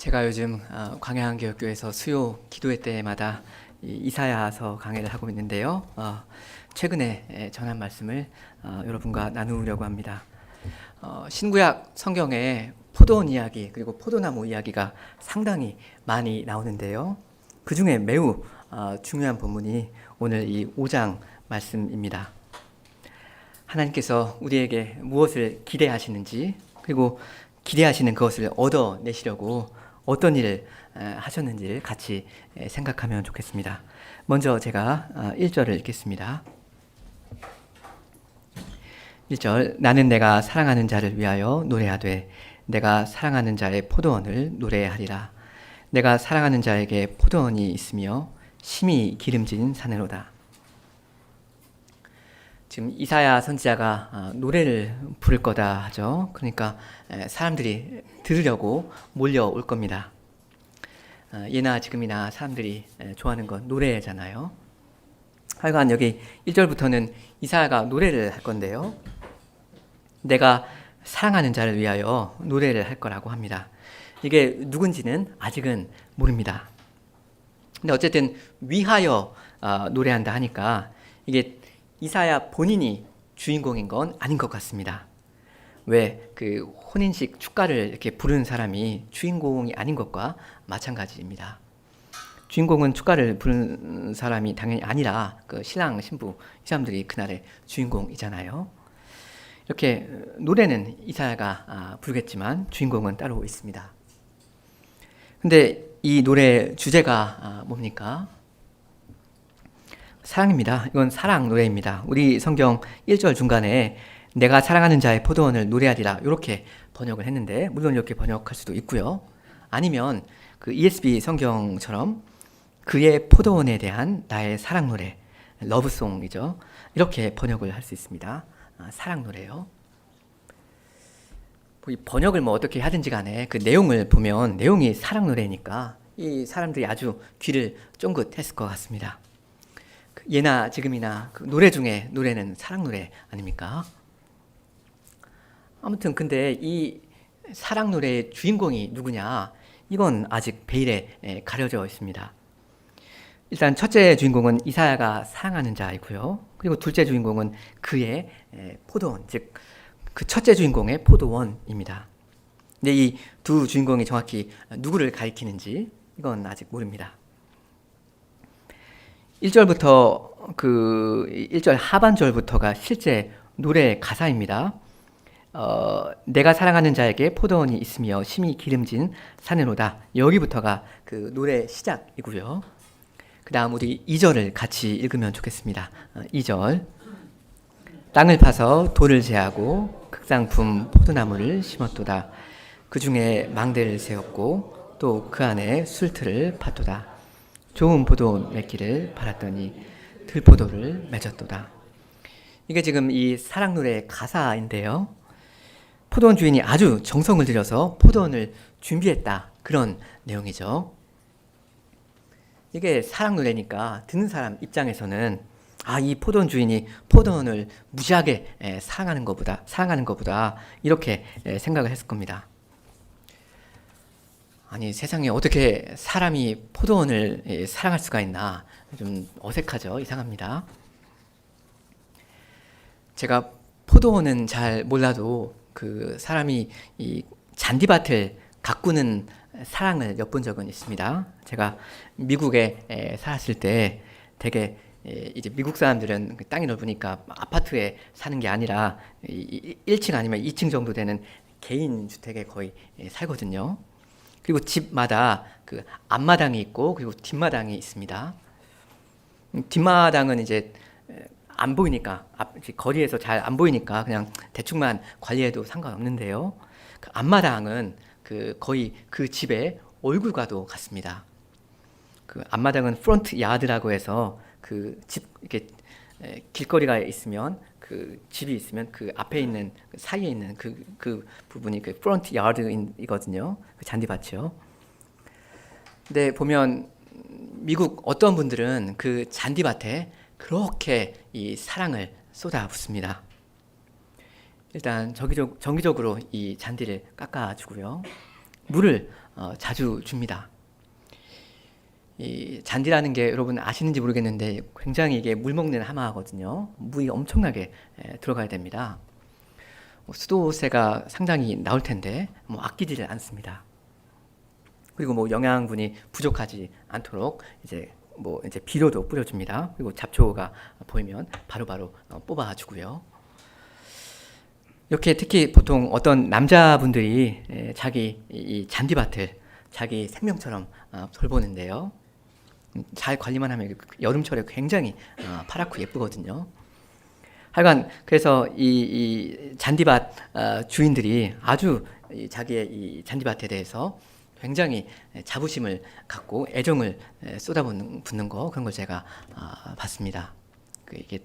제가 요즘 광양교회에서 수요 기도회 때마다 이사야서 강해를 하고 있는데요. 최근에 전한 말씀을 여러분과 나누려고 합니다. 신구약 성경에 포도원 이야기 그리고 포도나무 이야기가 상당히 많이 나오는데요. 그 중에 매우 중요한 본문이 오늘 이 5장 말씀입니다. 하나님께서 우리에게 무엇을 기대하시는지, 그리고 기대하시는 그것을 얻어내시려고 어떤 일을 하셨는지를 같이 생각하면 좋겠습니다. 먼저 제가 1절을 읽겠습니다. 1절, 나는 내가 사랑하는 자를 위하여 노래하되 내가 사랑하는 자의 포도원을 노래하리라. 내가 사랑하는 자에게 포도원이 있으며 심히 기름진 산으로다. 지금 이사야 선지자가 노래를 부를 거다 하죠. 그러니까 사람들이 들으려고 몰려올 겁니다. 예나 지금이나 사람들이 좋아하는 건 노래잖아요. 하여간 여기 1절부터는 이사야가 노래를 할 건데요. 내가 사랑하는 자를 위하여 노래를 할 거라고 합니다. 이게 누군지는 아직은 모릅니다. 근데 어쨌든 위하여 노래한다 하니까 이게 이사야 본인이 주인공인 건 아닌 것 같습니다. 왜 그 혼인식 축가를 이렇게 부르는 사람이 주인공이 아닌 것과 마찬가지입니다. 주인공은 축가를 부르는 사람이 당연히 아니라 그 신랑 신부 이 사람들이 그날의 주인공이잖아요. 이렇게 노래는 이사야가 부르겠지만 주인공은 따로 있습니다. 근데 이 노래 주제가 뭡니까? 사랑입니다. 이건 사랑 노래입니다. 우리 성경 1절 중간에 내가 사랑하는 자의 포도원을 노래하리라 이렇게 번역을 했는데, 물론 이렇게 번역할 수도 있고요. 아니면 그 ESV 성경처럼 그의 포도원에 대한 나의 사랑 노래, 러브송이죠. 이렇게 번역을 할 수 있습니다. 사랑 노래요. 이 번역을 어떻게 하든지 간에 그 내용을 보면 내용이 사랑 노래니까 이 사람들이 아주 귀를 쫑긋했을 것 같습니다. 예나 지금이나 그 노래 중에 노래는 사랑 노래 아닙니까? 아무튼 근데 이 사랑 노래의 주인공이 누구냐? 이건 아직 베일에 가려져 있습니다. 일단 첫째 주인공은 이사야가 사랑하는 자이고요. 그리고 둘째 주인공은 그의 포도원, 즉 그 첫째 주인공의 포도원입니다. 근데 이 두 주인공이 정확히 누구를 가리키는지 이건 아직 모릅니다. 1절부터 그 1절 하반절부터가 실제 노래 가사입니다. 내가 사랑하는 자에게 포도원이 있으며 심히 기름진 산으로다. 여기부터가 그 노래 시작이고요. 그 다음 우리 2절을 같이 읽으면 좋겠습니다. 2절, 땅을 파서 돌을 제하고 극상품 포도나무를 심었도다. 그 중에 망대를 세웠고 또 그 안에 술틀을 팠도다. 좋은 포도 맺기를 바랐더니 들포도를 맺었도다. 이게 지금 이 사랑 노래의 가사인데요. 포도원 주인이 아주 정성을 들여서 포도원을 준비했다, 그런 내용이죠. 이게 사랑 노래니까 듣는 사람 입장에서는 이 포도원 주인이 포도원을 무지하게 사랑하는 것보다 이렇게 생각을 했을 겁니다. 아니, 세상에 어떻게 사람이 포도원을 사랑할 수가 있나, 좀 어색하죠. 이상합니다. 제가 포도원은 잘 몰라도 그 사람이 이 잔디밭을 가꾸는 사랑을 엿본 적은 있습니다. 제가 미국에 살았을 때 되게 이제 미국 사람들은 땅이 넓으니까 아파트에 사는 게 아니라 1층 아니면 2층 정도 되는 개인 주택에 거의 살거든요. 그리고 집마다 그 앞마당이 있고 그리고 뒷마당이 있습니다. 뒷마당은 이제 안 보이니까, 거리에서 잘 안 보이니까 그냥 대충만 관리해도 상관없는데요. 그 앞마당은 그 거의 그 집의 얼굴과도 같습니다. 그 앞마당은 프론트 야드라고 해서 그 집 이렇게 길거리가 있으면 그 집이 있으면 그 앞에 있는 그 사이에 있는 그 부분이 그 프론트 야드이거든요. 그 잔디밭이요. 근데 보면 미국 어떤 분들은 그 잔디밭에 그렇게 이 사랑을 쏟아붓습니다. 일단 정기적으로 이 잔디를 깎아주고요. 물을 자주 줍니다. 이 잔디라는 게 여러분 아시는지 모르겠는데 굉장히 이게 물 먹는 하마거든요. 물이 엄청나게 들어가야 됩니다. 수도세가 상당히 나올 텐데 아끼지를 않습니다. 그리고 영양분이 부족하지 않도록 이제 비료도 뿌려줍니다. 그리고 잡초가 보이면 바로바로 뽑아주고요. 이렇게 특히 보통 어떤 남자분들이 자기 이 잔디밭을 자기 생명처럼 돌보는데요. 잘 관리만 하면 여름철에 굉장히 파랗고 예쁘거든요. 하여간 그래서 이 잔디밭 주인들이 아주 자기의 이 잔디밭에 대해서 굉장히 자부심을 갖고 애정을 쏟아붓는 거, 그런 걸 제가 봤습니다. 이게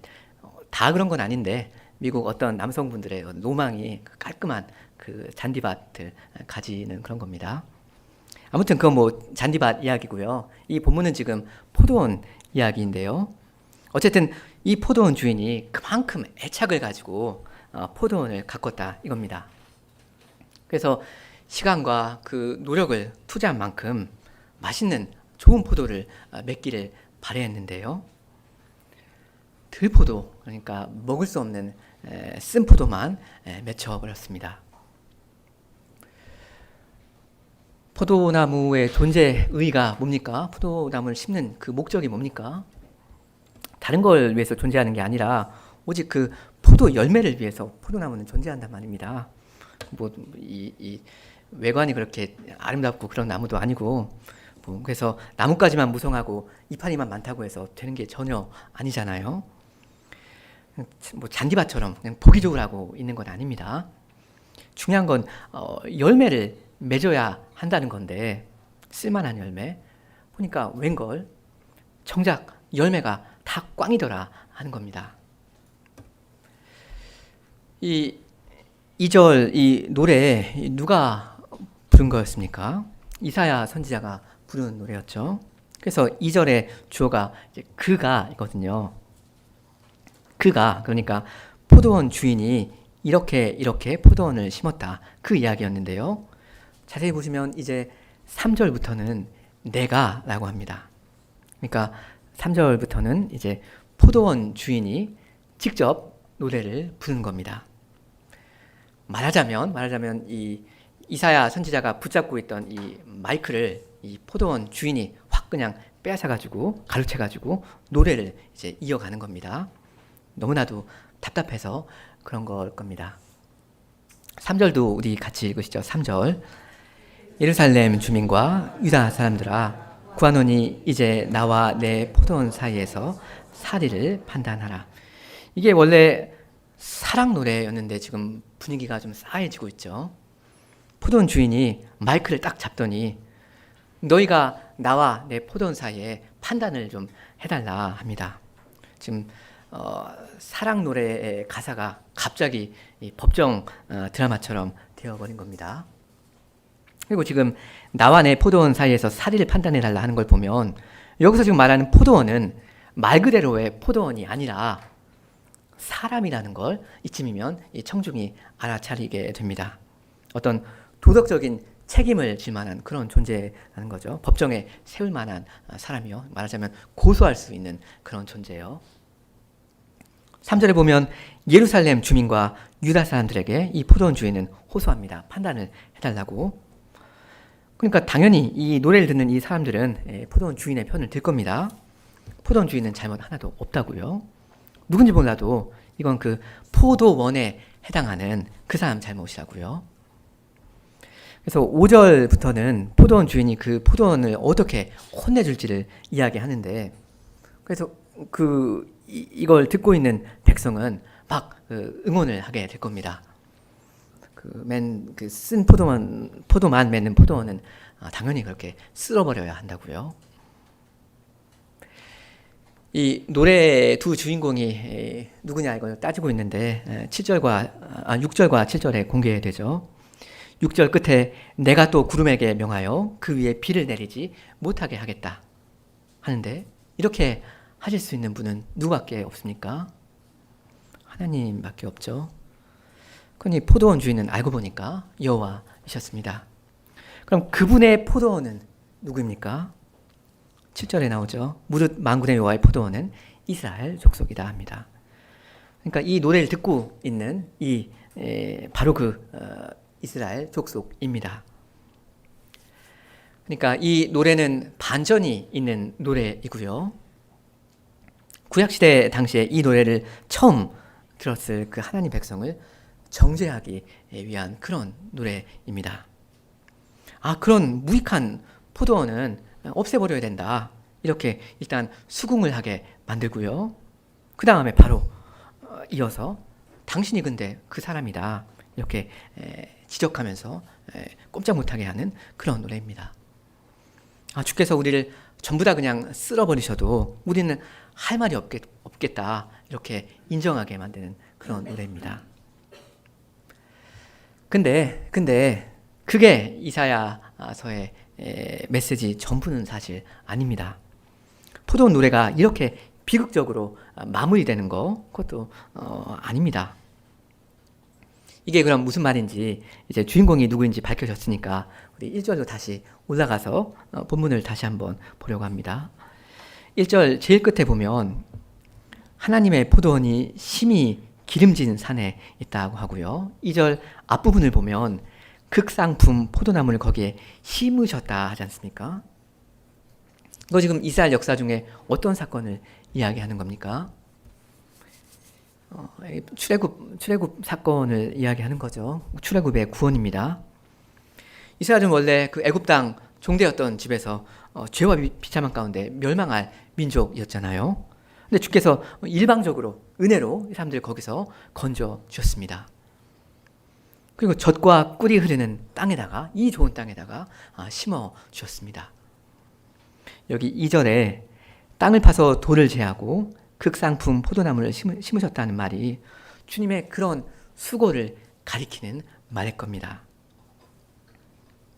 다 그런 건 아닌데 미국 어떤 남성분들의 로망이 깔끔한 그 잔디밭을 가지는 그런 겁니다. 아무튼 그건 잔디밭 이야기고요. 이 본문은 지금 포도원 이야기인데요. 어쨌든 이 포도원 주인이 그만큼 애착을 가지고 포도원을 가꿨다 이겁니다. 그래서 시간과 그 노력을 투자한 만큼 맛있는 좋은 포도를 맺기를 바라했는데요. 들포도, 그러니까 먹을 수 없는 쓴 포도만 맺혀버렸습니다. 포도나무의 존재 의의가 뭡니까? 포도나무를 심는 그 목적이 뭡니까? 다른 걸 위해서 존재하는 게 아니라 오직 그 포도 열매를 위해서 포도나무는 존재한단 말입니다. 이 외관이 그렇게 아름답고 그런 나무도 아니고 그래서 나뭇가지만 무성하고 이파리만 많다고 해서 되는 게 전혀 아니잖아요. 잔디밭처럼 그냥 보기 좋으라고 있는 건 아닙니다. 중요한 건 열매를 맺어야 한다는 건데 쓸만한 열매 보니까 웬걸 정작 열매가 다 꽝이더라 하는 겁니다. 이 2절 이 노래 누가 부른 거였습니까? 이사야 선지자가 부른 노래였죠. 그래서 2절의 주어가 이제 그가 이거든요. 그가, 그러니까 포도원 주인이 이렇게 포도원을 심었다, 그 이야기였는데요. 자세히 보시면 이제 3절부터는 내가 라고 합니다. 그러니까 3절부터는 이제 포도원 주인이 직접 노래를 부르는 겁니다. 말하자면 이 이사야 선지자가 붙잡고 있던 이 마이크를 이 포도원 주인이 확 그냥 빼앗아가지고 가로채가지고 노래를 이제 이어가는 겁니다. 너무나도 답답해서 그런 걸 겁니다. 3절도 우리 같이 읽으시죠. 3절. 예루살렘 주민과 유다 사람들아, 구하노니 이제 나와 내 포도원 사이에서 사리를 판단하라. 이게 원래 사랑 노래였는데 지금 분위기가 좀 싸해지고 있죠. 포도원 주인이 마이크를 딱 잡더니 너희가 나와 내 포도원 사이에 판단을 좀 해달라 합니다. 지금 사랑 노래의 가사가 갑자기 이 법정 드라마처럼 되어버린 겁니다. 그리고 지금 나와 내 포도원 사이에서 사리를 판단해달라 하는 걸 보면 여기서 지금 말하는 포도원은 말 그대로의 포도원이 아니라 사람이라는 걸 이쯤이면 이 청중이 알아차리게 됩니다. 어떤 도덕적인 책임을 질 만한 그런 존재라는 거죠. 법정에 세울 만한 사람이요. 말하자면 고소할 수 있는 그런 존재예요. 3절에 보면 예루살렘 주민과 유다 사람들에게 이 포도원 주인은 호소합니다. 판단을 해달라고. 그러니까 당연히 이 노래를 듣는 이 사람들은 포도원 주인의 편을 들 겁니다. 포도원 주인은 잘못 하나도 없다고요. 누군지 몰라도 이건 그 포도원에 해당하는 그 사람 잘못이라고요. 그래서 5절부터는 포도원 주인이 그 포도원을 어떻게 혼내줄지를 이야기하는데, 그래서 이걸 듣고 있는 백성은 막 응원을 하게 될 겁니다. 쓴 포도만 맺는 포도원은 당연히 그렇게 쓸어버려야 한다고요. 이 노래의 두 주인공이 누구냐 이걸 따지고 있는데 6절과 7절에 공개되죠. 6절 끝에 내가 또 구름에게 명하여 그 위에 비를 내리지 못하게 하겠다 하는데, 이렇게 하실 수 있는 분은 누구밖에 없습니까? 하나님밖에 없죠. 그러니 포도원 주인은 알고 보니까 여호와이셨습니다. 그럼 그분의 포도원은 누구입니까? 7절에 나오죠. 무릇 만군의 여호와의 포도원은 이스라엘 족속이다 합니다. 그러니까 이 노래를 듣고 있는 바로 이스라엘 족속입니다. 그러니까 이 노래는 반전이 있는 노래이고요. 구약시대 당시에 이 노래를 처음 들었을 그 하나님 백성을 정죄하기 위한 그런 노래입니다. 그런 무익한 포도원은 없애버려야 된다. 이렇게 일단 수긍을 하게 만들고요. 그 다음에 바로 이어서 당신이 근데 그 사람이다. 이렇게 지적하면서 꼼짝 못하게 하는 그런 노래입니다. 주께서 우리를 전부 다 그냥 쓸어버리셔도 우리는 할 말이 없겠다. 이렇게 인정하게 만드는 그런 노래입니다. 근데 그게 이사야서의 메시지 전부는 사실 아닙니다. 포도원 노래가 이렇게 비극적으로 마무리되는 거 그것도 아닙니다. 이게 그럼 무슨 말인지 이제 주인공이 누구인지 밝혀졌으니까 우리 1절로 다시 올라가서 본문을 다시 한번 보려고 합니다. 1절 제일 끝에 보면 하나님의 포도원이 심히 기름진 산에 있다고 하고요. 2절 앞부분을 보면 극상품 포도나무를 거기에 심으셨다 하지 않습니까? 이거 지금 이스라엘 역사 중에 어떤 사건을 이야기하는 겁니까? 출애굽 사건을 이야기하는 거죠. 출애굽의 구원입니다. 이스라엘은 원래 그 애굽 땅 종되었던 집에서 죄와 비참한 가운데 멸망할 민족이었잖아요. 근데 주께서 일방적으로 은혜로 이 사람들 거기서 건져 주셨습니다. 그리고 젖과 꿀이 흐르는 땅에다가 이 좋은 땅에다가 심어 주셨습니다. 여기 2절에 땅을 파서 돌을 제하고 극상품 포도나무를 심으셨다는 말이 주님의 그런 수고를 가리키는 말일 겁니다.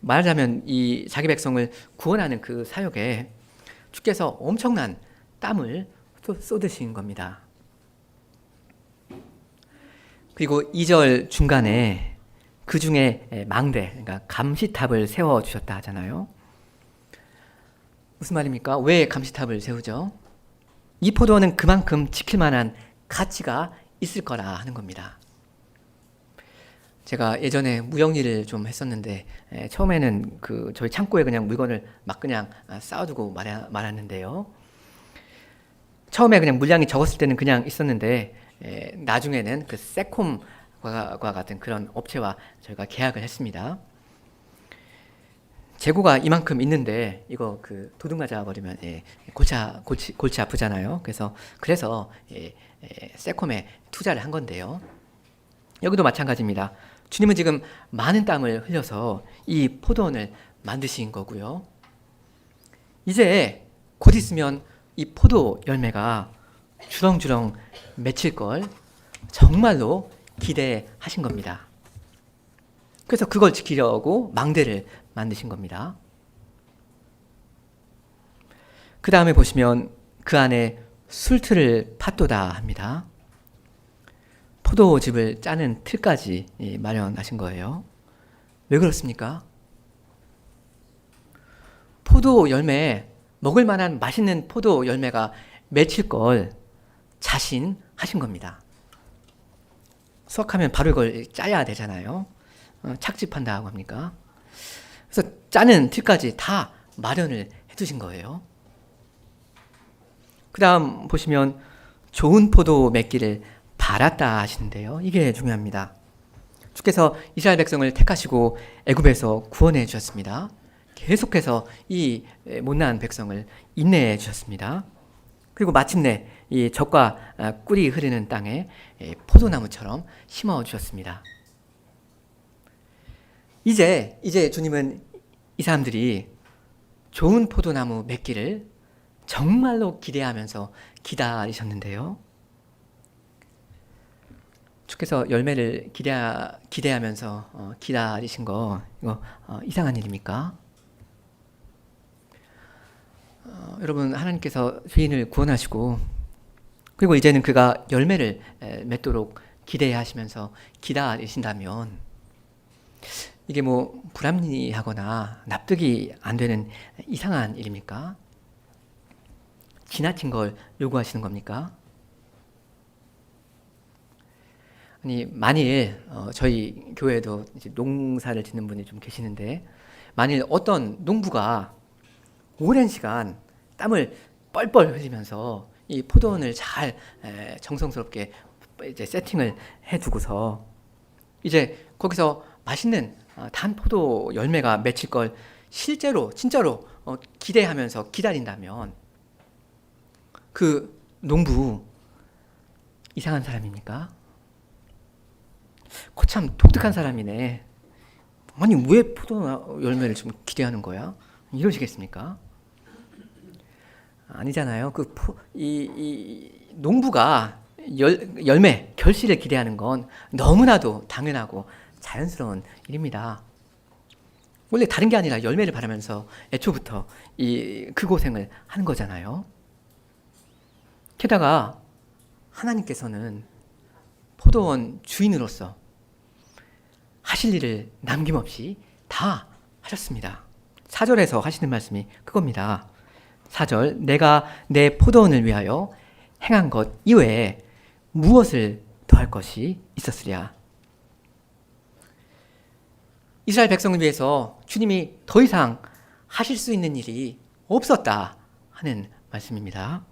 말하자면 이 자기 백성을 구원하는 그 사역에 주께서 엄청난 땀을 쏟으신 겁니다. 그리고 2절 중간에 그 중에 망대, 그러니까 감시탑을 세워주셨다 하잖아요. 무슨 말입니까? 왜 감시탑을 세우죠? 이 포도원은 그만큼 지킬 만한 가치가 있을 거라 하는 겁니다. 제가 예전에 무역일을 좀 했었는데 처음에는 저희 창고에 그냥 물건을 막 그냥 쌓아두고 말았는데요. 처음에 그냥 물량이 적었을 때는 그냥 있었는데 나중에는 그 세콤과 같은 그런 업체와 저희가 계약을 했습니다. 재고가 이만큼 있는데 이거 도둑 맞아 버리면 골치 아프잖아요. 그래서 세콤에 투자를 한 건데요. 여기도 마찬가지입니다. 주님은 지금 많은 땀을 흘려서 이 포도원을 만드신 거고요. 이제 곧 있으면 이 포도 열매가 주렁주렁 맺힐 걸 정말로 기대하신 겁니다. 그래서 그걸 지키려고 망대를 만드신 겁니다. 그 다음에 보시면 그 안에 술틀을 팠도다 합니다. 포도즙을 짜는 틀까지 마련하신 거예요. 왜 그렇습니까? 포도 열매, 먹을 만한 맛있는 포도 열매가 맺힐 걸 자신하신 겁니다. 수확하면 바로 이걸 짜야 되잖아요. 착즙한다고 합니까? 그래서 짜는 틀까지 다 마련을 해두신 거예요. 그 다음 보시면 좋은 포도 맺기를 바랐다 하시는데요. 이게 중요합니다. 주께서 이스라엘 백성을 택하시고 애굽에서 구원해 주셨습니다. 계속해서 이 못난 백성을 인내해 주셨습니다. 그리고 마침내 이 젖과 꿀이 흐르는 땅에 포도나무처럼 심어 주셨습니다. 이제 주님은 이 사람들이 좋은 포도나무 맺기를 정말로 기대하면서 기다리셨는데요. 주께서 열매를 기대하면서 기다리신 거 이거 이상한 일입니까? 여러분 하나님께서 죄인을 구원하시고 그리고 이제는 그가 열매를 맺도록 기대하시면서 기다리신다면 이게 뭐 불합리하거나 납득이 안 되는 이상한 일입니까? 지나친 걸 요구하시는 겁니까? 아니, 만일 저희 교회에도 이제 농사를 짓는 분이 좀 계시는데, 만일 어떤 농부가 오랜 시간 땀을 뻘뻘 흘리면서 이 포도원을 잘 정성스럽게 이제 세팅을 해두고서 이제 거기서 맛있는 단 포도 열매가 맺힐 걸 실제로 진짜로 기대하면서 기다린다면 그 농부 이상한 사람입니까? 거참 독특한 사람이네. 아니 왜 포도 열매를 좀 기대하는 거야? 이러시겠습니까? 아니잖아요. 이 농부가 열매, 결실을 기대하는 건 너무나도 당연하고 자연스러운 일입니다. 원래 다른 게 아니라 열매를 바라면서 애초부터 그 고생을 하는 거잖아요. 게다가 하나님께서는 포도원 주인으로서 하실 일을 남김없이 다 하셨습니다. 4절에서 하시는 말씀이 그겁니다. 4절, 내가 내 포도원을 위하여 행한 것 이외에 무엇을 더할 것이 있었으랴. 이스라엘 백성을 위해서 주님이 더 이상 하실 수 있는 일이 없었다 하는 말씀입니다.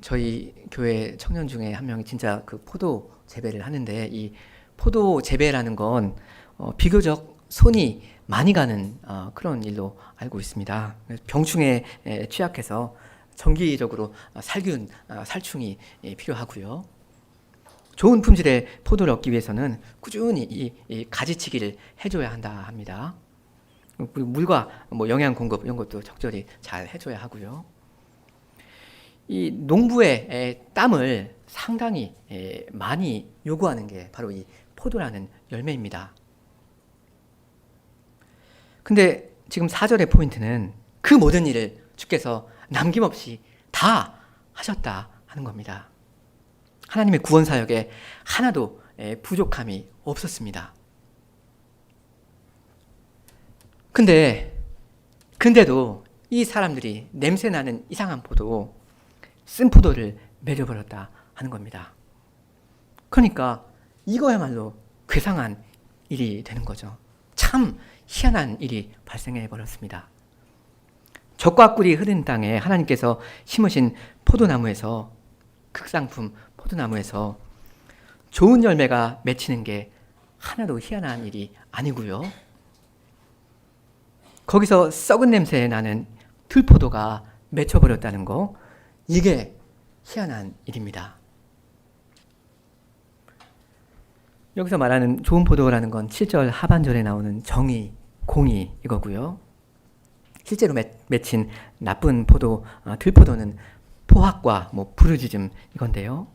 저희 교회 청년 중에 한 명이 진짜 그 포도 재배를 하는데, 이 포도 재배라는 건 비교적 손이 많이 가는 그런 일로 알고 있습니다. 병충해에 취약해서 정기적으로 살균, 살충이 필요하고요. 좋은 품질의 포도를 얻기 위해서는 꾸준히 이 가지치기를 해줘야 한다 합니다. 그리고 물과 뭐 영양 공급 이런 것도 적절히 잘 해줘야 하고요. 이 농부의 땀을 상당히 많이 요구하는 게 바로 이 포도라는 열매입니다. 근데 지금 4절의 포인트는 그 모든 일을 주께서 남김없이 다 하셨다 하는 겁니다. 하나님의 구원 사역에 하나도 부족함이 없었습니다. 근데도 이 사람들이 냄새나는 이상한 포도, 쓴 포도를 먹여버렸다 하는 겁니다. 그러니까 이거야말로 괴상한 일이 되는 거죠. 참 희한한 일이 발생해 버렸습니다. 젖과 꿀이 흐르는 땅에 하나님께서 심으신 포도나무에서, 극상품 포도나무에서 좋은 열매가 맺히는 게 하나도 희한한 일이 아니고요. 거기서 썩은 냄새 나는 들포도가 맺혀버렸다는 거, 이게 희한한 일입니다. 여기서 말하는 좋은 포도라는 건 7절 하반절에 나오는 정의, 공의 이거고요. 실제로 맺힌 나쁜 포도, 들포도는 포악과 부르짖음 이건데요.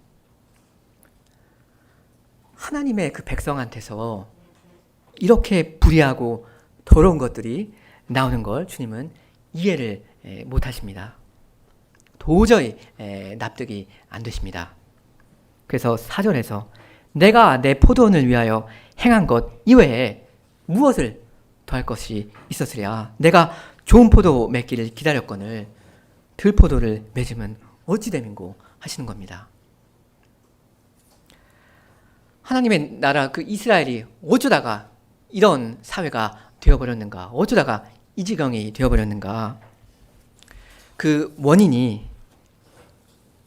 하나님의 그 백성한테서 이렇게 불의하고 더러운 것들이 나오는 걸 주님은 이해를 못 하십니다. 도저히 납득이 안 되십니다. 그래서 4절에서 내가 내 포도원을 위하여 행한 것 이외에 무엇을 더할 것이 있었으랴. 내가 좋은 포도 맺기를 기다렸거늘 들포도를 맺으면 어찌 됨인고 하시는 겁니다. 하나님의 나라 그 이스라엘이 어쩌다가 이런 사회가 되어버렸는가, 어쩌다가 이 지경이 되어버렸는가. 그 원인이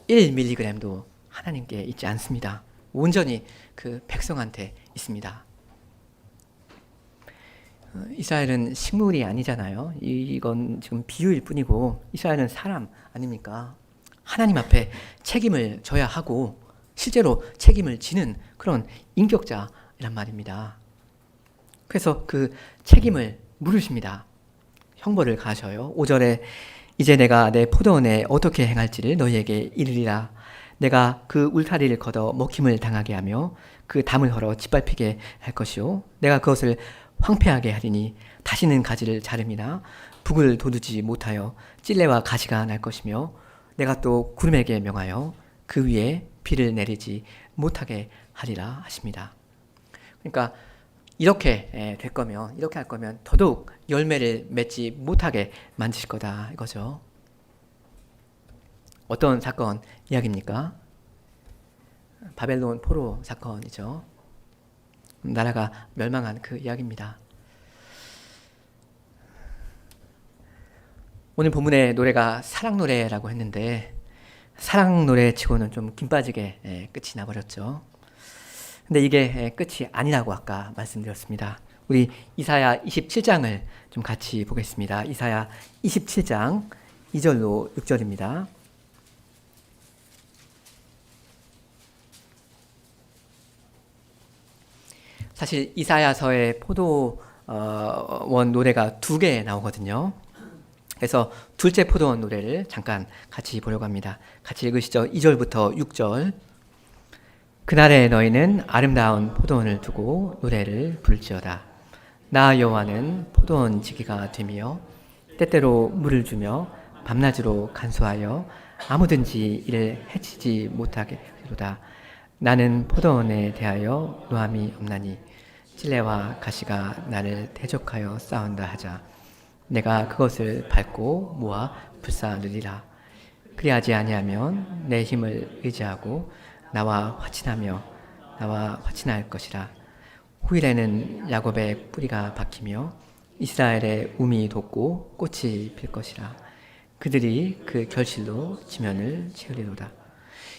1mg도 하나님께 있지 않습니다. 온전히 그 백성한테 있습니다. 이스라엘은 식물이 아니잖아요. 이건 지금 비유일 뿐이고 이스라엘은 사람 아닙니까? 하나님 앞에 책임을 져야 하고 실제로 책임을 지는 그런 인격자란 말입니다. 그래서 그 책임을 물으십니다. 형벌을 가하셔요. 5절에 이제 내가 내 포도원에 어떻게 행할지를 너희에게 이르리라. 내가 그 울타리를 걷어 먹힘을 당하게 하며 그 담을 헐어 짓밟히게 할 것이요. 내가 그것을 황폐하게 하리니 다시는 가지를 자름이나 북을 돋우지 못하여 찔레와 가시가 날 것이며 내가 또 구름에게 명하여 그 위에 비를 내리지 못하게 하리라 하십니다. 그러니까 이렇게 될 거면, 이렇게 할 거면 더더욱 열매를 맺지 못하게 만드실 거다 이거죠. 어떤 사건 이야기입니까? 바벨론 포로 사건이죠. 나라가 멸망한 그 이야기입니다. 오늘 본문의 노래가 사랑 노래라고 했는데 사랑 노래 치고는 좀 김 빠지게 끝이 나버렸죠. 근데 이게 끝이 아니라고 아까 말씀드렸습니다. 우리 이사야 27장을 좀 같이 보겠습니다. 이사야 27장 2절로 6절입니다. 사실 이사야서의 포도원 노래가 2개 나오거든요. 그래서 둘째 포도원 노래를 잠깐 같이 보려고 합니다. 같이 읽으시죠. 2절부터 6절. 그날에 너희는 아름다운 포도원을 두고 노래를 부를지어다. 나 여호와는 포도원 지기가 되며 때때로 물을 주며 밤낮으로 간수하여 아무든지 이를 해치지 못하게 하리로다. 나는 포도원에 대하여 노함이 없나니 찔레와 가시가 나를 대적하여 싸운다 하자. 내가 그것을 밟고 모아 불사르리라. 그리하지 아니하면 내 힘을 의지하고 나와 화친할 것이라. 후일에는 야곱의 뿌리가 박히며 이스라엘의 움이 돋고 꽃이 필 것이라. 그들이 그 결실로 지면을 채우리로다.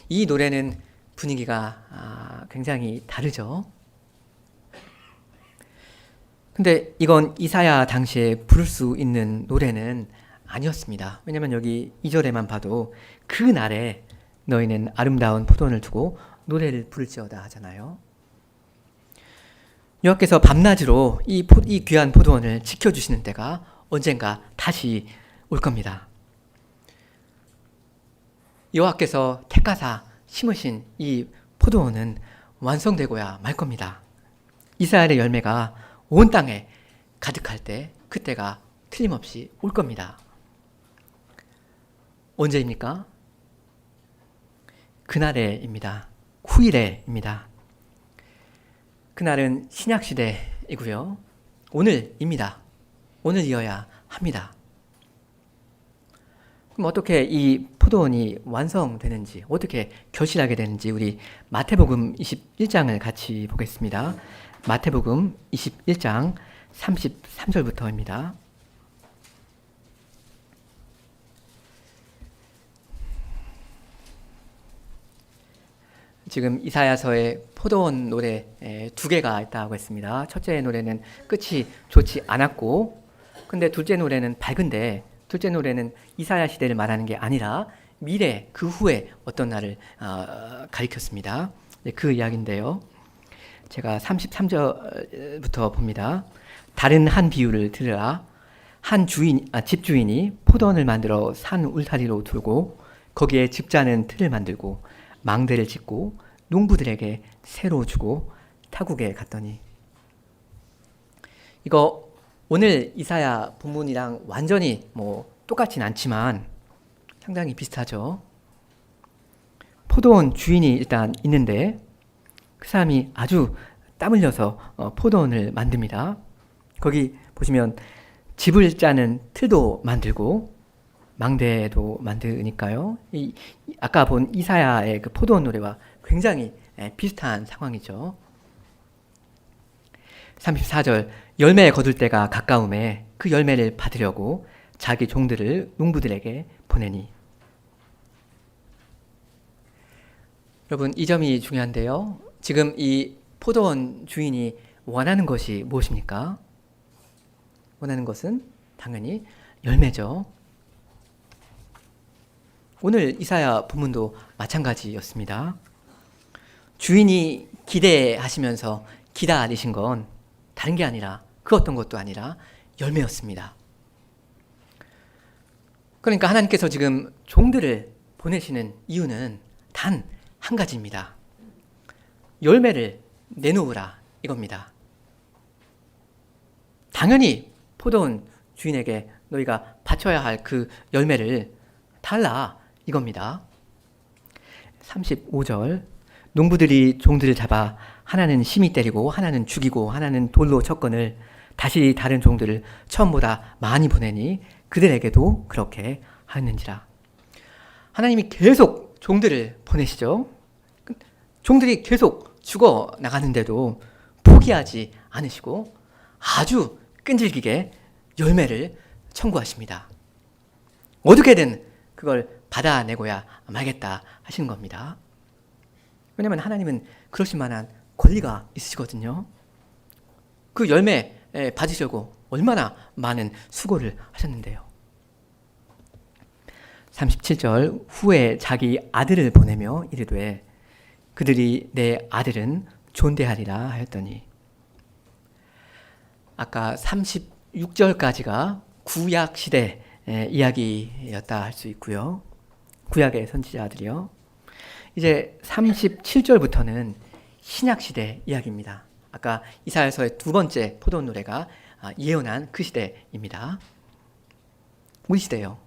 이 노래는 분위기가 굉장히 다르죠. 근데 이건 이사야 당시에 부를 수 있는 노래는 아니었습니다. 왜냐면 여기 2절에만 봐도 그 날에 너희는 아름다운 포도원을 두고 노래를 부를지어다 하잖아요. 여호와께서 밤낮으로 이 귀한 포도원을 지켜주시는 때가 언젠가 다시 올 겁니다. 여호와께서 택하사 심으신 이 포도원은 완성되고야 말 겁니다. 이스라엘의 열매가 온 땅에 가득할 때 그때가 틀림없이 올 겁니다. 언제입니까? 그날에입니다. 후일에입니다. 그날은 신약시대이고요. 오늘입니다. 오늘이어야 합니다. 그럼 어떻게 이 포도원이 완성되는지, 어떻게 결실하게 되는지 우리 마태복음 21장을 같이 보겠습니다. 마태복음 21장 33절부터입니다. 지금 이사야서에 포도원 노래 2개가 있다고 했습니다. 첫째 노래는 끝이 좋지 않았고, 근데 둘째 노래는 밝은데, 둘째 노래는 이사야 시대를 말하는 게 아니라 미래 그 후에 어떤 날을 가리켰습니다. 그 이야기인데요. 제가 33절부터 봅니다. 다른 한 비유를 들으라. 한 집주인이 포도원을 만들어 산 울타리로 두고 거기에 집자는 틀을 만들고 망대를 짓고 농부들에게 새로 주고 타국에 갔더니, 이거 오늘 이사야 본문이랑 완전히 똑같진 않지만 상당히 비슷하죠. 포도원 주인이 일단 있는데 그 사람이 아주 땀 흘려서 포도원을 만듭니다. 거기 보시면 집을 짜는 틀도 만들고 망대도 만드니까요. 아까 본 이사야의 그 포도원 노래와 굉장히 비슷한 상황이죠. 34절, 열매 거둘 때가 가까움에 그 열매를 받으려고 자기 종들을 농부들에게 보내니. 여러분, 이 점이 중요한데요. 지금 이 포도원 주인이 원하는 것이 무엇입니까? 원하는 것은 당연히 열매죠. 오늘 이사야 본문도 마찬가지였습니다. 주인이 기대하시면서 기다리신 건 다른 게 아니라, 그 어떤 것도 아니라 열매였습니다. 그러니까 하나님께서 지금 종들을 보내시는 이유는 단 한 가지입니다. 열매를 내놓으라 이겁니다. 당연히 포도원 주인에게 너희가 바쳐야 할 그 열매를 달라 이겁니다. 35절 농부들이 종들을 잡아 하나는 심히 때리고 하나는 죽이고 하나는 돌로 쳤거늘 다시 다른 종들을 처음보다 많이 보내니 그들에게도 그렇게 하였는지라. 하나님이 계속 종들을 보내시죠. 종들이 계속 죽어 나가는데도 포기하지 않으시고 아주 끈질기게 열매를 청구하십니다. 어떻게든 그걸 받아내고야 말겠다 하시는 겁니다. 왜냐하면 하나님은 그러실 만한 권리가 있으시거든요. 그 열매 받으시려고 얼마나 많은 수고를 하셨는데요. 37절 후에 자기 아들을 보내며 이르되 그들이 내 아들은 존대하리라 하였더니, 아까 36절까지가 구약 시대 이야기였다 할 수 있고요. 구약의 선지자들이요. 이제 37절부터는 신약 시대 이야기입니다. 아까 이사야서의 두 번째 포도원 노래가 예언한 그 시대입니다. 우리 시대요.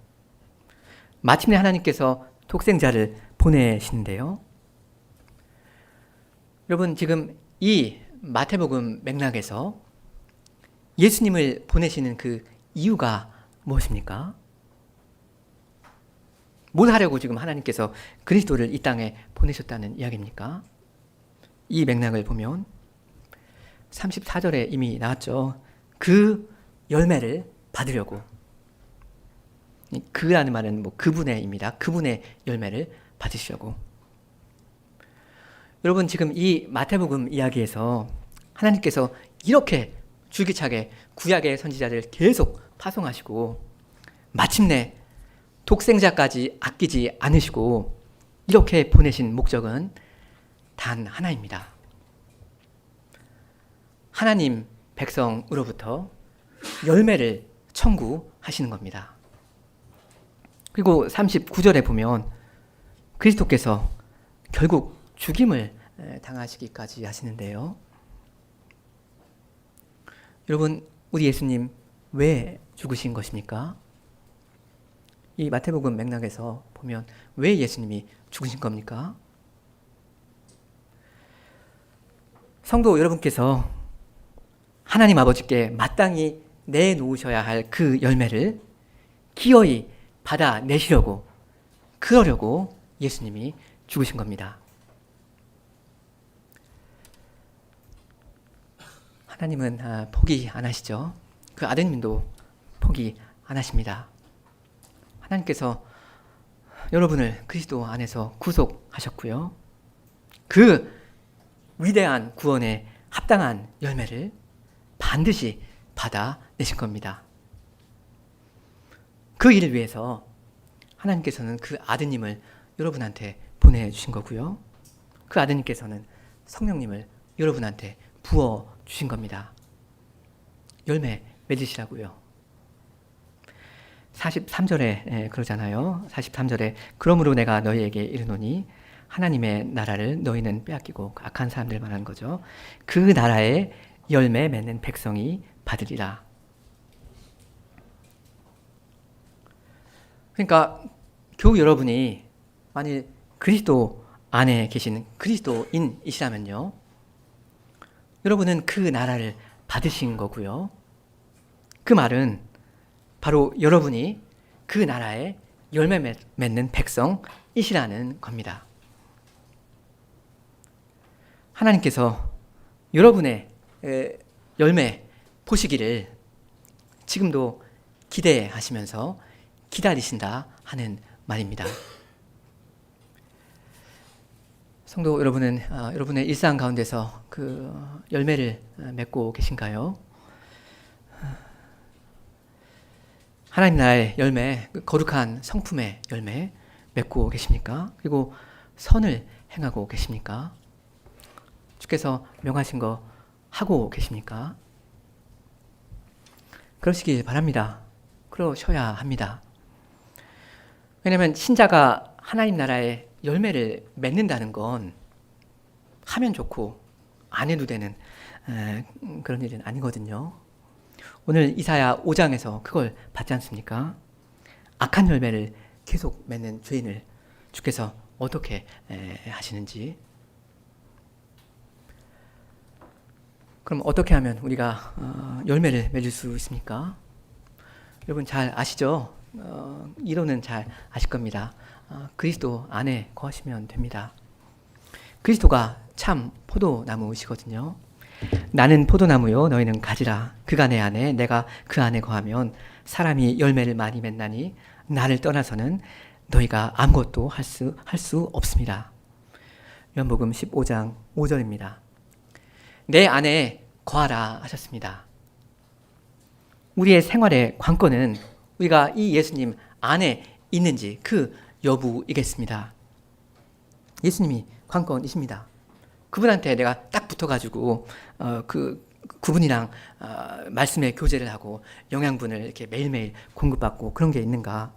마침내 하나님께서 독생자를 보내시는데요. 여러분, 지금 이 마태복음 맥락에서 예수님을 보내시는 그 이유가 무엇입니까? 뭘 하려고 지금 하나님께서 그리스도를 이 땅에 보내셨다는 이야기입니까? 이 맥락을 보면 34절에 이미 나왔죠. 그 열매를 받으려고. 그라는 말은 그분의입니다. 그분의 열매를 받으시려고. 여러분, 지금 이 마태복음 이야기에서 하나님께서 이렇게 줄기차게 구약의 선지자를 계속 파송하시고 마침내 독생자까지 아끼지 않으시고 이렇게 보내신 목적은 단 하나입니다. 하나님 백성으로부터 열매를 청구하시는 겁니다. 그리고 39절에 보면 그리스도께서 결국 죽임을 당하시기까지 하시는데요. 여러분, 우리 예수님 왜 죽으신 것입니까? 이 마태복음 맥락에서 보면 왜 예수님이 죽으신 겁니까? 성도 여러분께서 하나님 아버지께 마땅히 내놓으셔야 할 그 열매를 기어이 받아내시려고, 그러려고 예수님이 죽으신 겁니다. 하나님은 포기 안 하시죠. 그 아드님도 포기 안 하십니다. 하나님께서 여러분을 그리스도 안에서 구속하셨고요. 그 위대한 구원에 합당한 열매를 반드시 받아내신 겁니다. 그 일을 위해서 하나님께서는 그 아드님을 여러분한테 보내주신 거고요. 그 아드님께서는 성령님을 여러분한테 부어주신 겁니다. 열매 맺으시라고요. 43절에 그러잖아요. 43절에 그러므로 내가 너희에게 이르노니 하나님의 나라를 너희는 빼앗기고, 악한 사람들 말하는 거죠. 그 나라에 열매 맺는 백성이 받으리라. 그러니까 교우 여러분이 만일 그리스도 안에 계신 그리스도인이시라면요, 여러분은 그 나라를 받으신 거고요. 그 말은 바로 여러분이 그 나라에 열매 맺는 백성이시라는 겁니다. 하나님께서 여러분의 열매 보시기를 지금도 기대하시면서 기다리신다 하는 말입니다. 성도 여러분은 여러분의 일상 가운데서 그 열매를 맺고 계신가요? 하나님 나라의 열매, 거룩한 성품의 열매 맺고 계십니까? 그리고 선을 행하고 계십니까? 주께서 명하신 거 하고 계십니까? 그러시길 바랍니다. 그러셔야 합니다. 왜냐하면 신자가 하나님 나라의 열매를 맺는다는 건 하면 좋고 안 해도 되는 그런 일은 아니거든요. 오늘 이사야 5장에서 그걸 봤지 않습니까? 악한 열매를 계속 맺는 죄인을 주께서 어떻게 하시는지. 그럼 어떻게 하면 우리가 열매를 맺을 수 있습니까? 여러분 잘 아시죠? 이론은 잘 아실 겁니다. 그리스도 안에 거하시면 됩니다. 그리스도가 참 포도나무시거든요. 나는 포도나무요 너희는 가지라. 그가 내 안에 내가 그 안에 거하면 사람이 열매를 많이 맺나니 나를 떠나서는 너희가 아무것도 할 수 없습니다. 요한복음 15장 5절입니다. 내 안에 거하라 하셨습니다. 우리의 생활의 관건은 우리가 이 예수님 안에 있는지 그 여부이겠습니다. 예수님이 관건이십니다. 그분한테 내가 딱 붙어가지고 그분이랑 말씀의 교제를 하고 영양분을 이렇게 매일매일 공급받고 그런 게 있는가?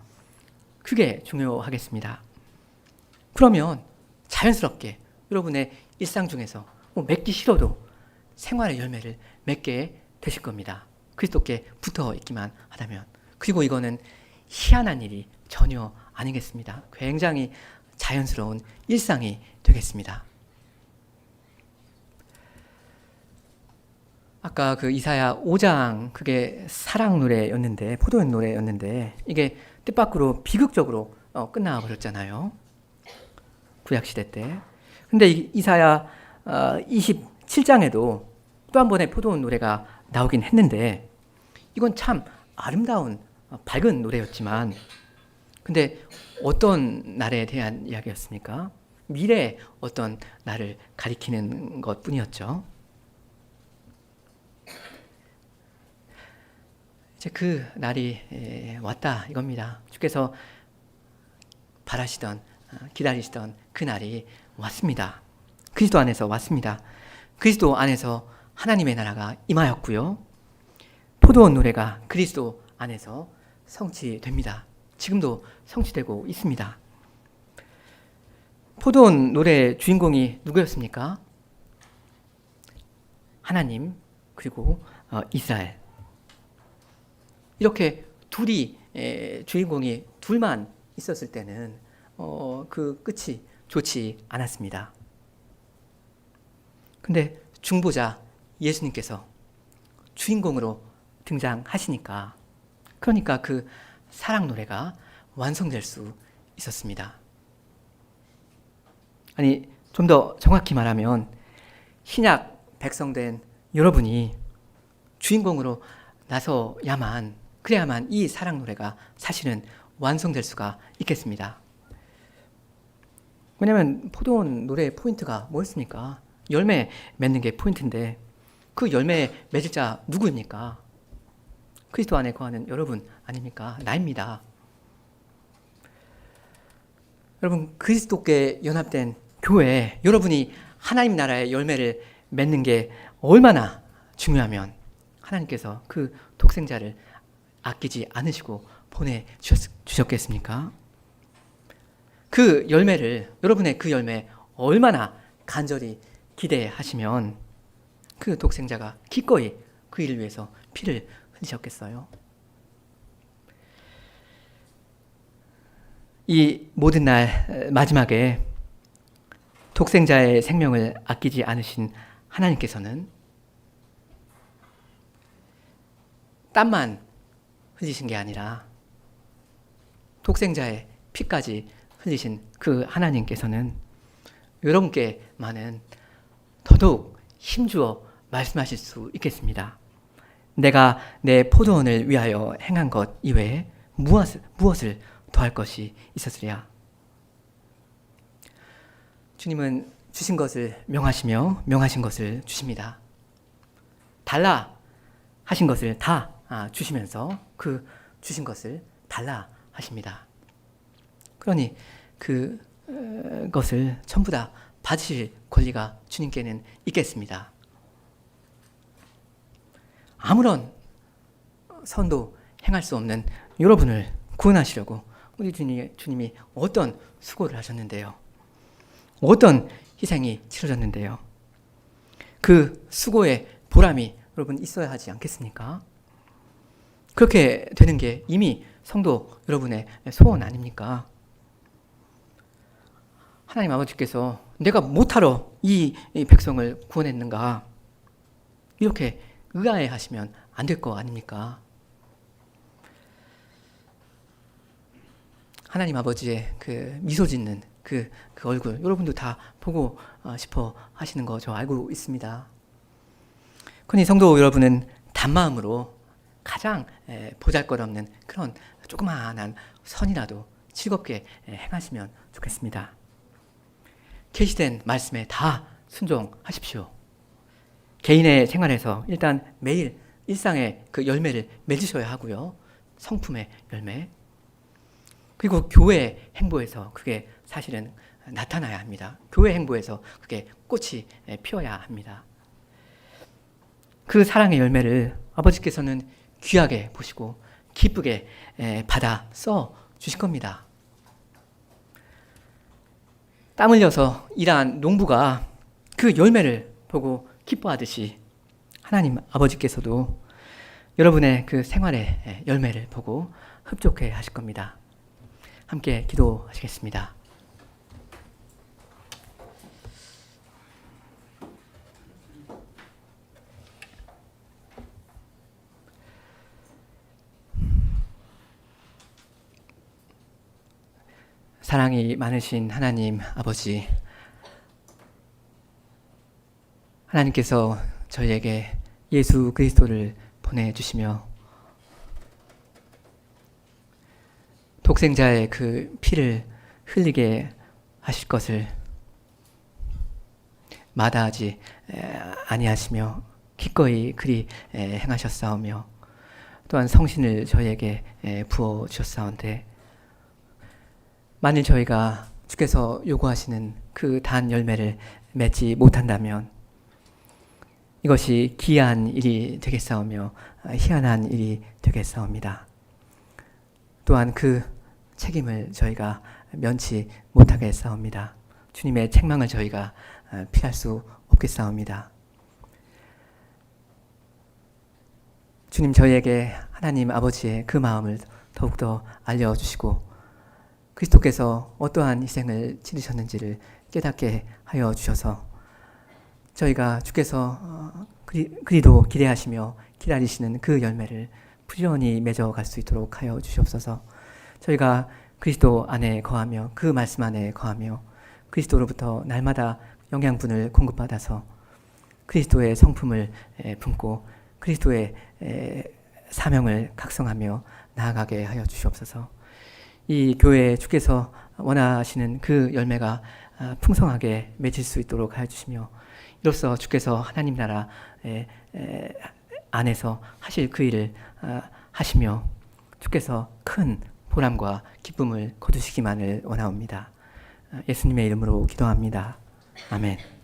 그게 중요하겠습니다. 그러면 자연스럽게 여러분의 일상 중에서 맺기 싫어도 생활의 열매를 맺게 되실 겁니다. 그리스도께 붙어 있기만 하다면. 그리고 이거는 희한한 일이 전혀 아니겠습니다. 굉장히 자연스러운 일상이 되겠습니다. 아까 그 이사야 5장 그게 사랑 노래였는데 포도의 노래였는데 이게 뜻밖으로 비극적으로 끝나버렸잖아요. 구약시대 때. 근데 이사야 27장에도 또 한 번의 포도원 노래가 나오긴 했는데 이건 참 아름다운 밝은 노래였지만 근데 어떤 날에 대한 이야기였습니까? 미래의 어떤 날을 가리키는 것 뿐이었죠. 이제 그 날이 왔다 이겁니다. 주께서 바라시던 기다리시던 그 날이 왔습니다. 그리스도 안에서 왔습니다. 그리스도 안에서 하나님의 나라가 임하였고요. 포도원 노래가 그리스도 안에서 성취됩니다. 지금도 성취되고 있습니다. 포도원 노래의 주인공이 누구였습니까? 하나님 그리고 이스라엘. 이렇게 둘이 주인공이 둘만 있었을 때는 그 끝이 좋지 않았습니다. 근데 중보자 예수님께서 주인공으로 등장하시니까 그러니까 그 사랑 노래가 완성될 수 있었습니다. 아니 좀 더 정확히 말하면 신약 백성된 여러분이 주인공으로 나서야만 그래야만 이 사랑 노래가 사실은 완성될 수가 있겠습니다. 왜냐하면 포도원 노래의 포인트가 뭐였습니까? 열매 맺는 게 포인트인데 그 열매 맺을 자 누구입니까? 그리스도 안에 거하는 여러분 아닙니까? 나입니다. 여러분 그리스도께 연합된 교회 여러분이 하나님 나라의 열매를 맺는 게 얼마나 중요하면 하나님께서 그 독생자를 아끼지 않으시고 보내주셨겠습니까? 그 열매를 여러분의 그 열매 얼마나 간절히 기대하시면 그 독생자가 기꺼이 그 일을 위해서 피를 흘리셨겠어요? 이 모든 날 마지막에 독생자의 생명을 아끼지 않으신 하나님께서는 땀만 흘리신 게 아니라 독생자의 피까지 흘리신 그 하나님께서는 여러분께만은 더더욱 힘주어 말씀하실 수 있겠습니다. 내가 내 포도원을 위하여 행한 것 이외에 무엇을 더할 것이 있었으랴. 주님은 주신 것을 명하시며 명하신 것을 주십니다. 달라 하신 것을 다 주시면서 그 주신 것을 달라 하십니다. 그러니 그것을 전부 다 받으실 권리가 주님께는 있겠습니다. 아무런 선도 행할 수 없는 여러분을 구원하시려고 우리 주님이 어떤 수고를 하셨는데요. 어떤 희생이 치러졌는데요. 그 수고의 보람이 여러분 있어야 하지 않겠습니까? 그렇게 되는 게 이미 성도 여러분의 소원 아닙니까? 하나님 아버지께서 내가 못하러 이 백성을 구원했는가 이렇게 의아해 하시면 안 될 거 아닙니까? 하나님 아버지의 그 미소 짓는 그 얼굴 여러분도 다 보고 싶어 하시는 거 저 알고 있습니다. 그러니 성도 여러분은 단마음으로 가장 보잘것없는 그런 조그마한 선이라도 즐겁게 행하시면 좋겠습니다. 계시된 말씀에 다 순종하십시오. 개인의 생활에서 일단 매일 일상의 그 열매를 맺으셔야 하고요. 성품의 열매. 그리고 교회 행보에서 그게 사실은 나타나야 합니다. 교회 행보에서 그게 꽃이 피어야 합니다. 그 사랑의 열매를 아버지께서는 귀하게 보시고 기쁘게 받아 써 주실 겁니다. 땀 흘려서 일한 농부가 그 열매를 보고 기뻐하듯이 하나님 아버지께서도 여러분의 그 생활의 열매를 보고 흡족해 하실 겁니다. 함께 기도하시겠습니다. 사랑이 많으신 하나님 아버지, 하나님께서 저희에게 예수 그리스도를 보내주시며 독생자의 그 피를 흘리게 하실 것을 마다하지 아니하시며 기꺼이 그리 행하셨사오며 또한 성신을 저희에게 부어 주셨사온데 만일 저희가 주께서 요구하시는 그 단 열매를 맺지 못한다면 이것이 기이한 일이 되겠사오며 희한한 일이 되겠사옵니다. 또한 그 책임을 저희가 면치 못하겠사옵니다. 주님의 책망을 저희가 피할 수 없겠사옵니다. 주님 저희에게 하나님 아버지의 그 마음을 더욱더 알려주시고 그리스도께서 어떠한 희생을 치르셨는지를 깨닫게 하여 주셔서 저희가 주께서 그리도 기대하시며 기다리시는 그 열매를 부지런히 맺어갈 수 있도록 하여 주시옵소서. 저희가 그리스도 안에 거하며 그 말씀 안에 거하며 그리스도로부터 날마다 영양분을 공급받아서 그리스도의 성품을 품고 그리스도의 사명을 각성하며 나아가게 하여 주시옵소서. 이 교회에 주께서 원하시는 그 열매가 풍성하게 맺을 수 있도록 하여 주시며 이로써 주께서 하나님 나라 안에서 하실 그 일을 하시며 주께서 큰 보람과 기쁨을 거두시기만을 원하옵니다. 예수님의 이름으로 기도합니다. 아멘.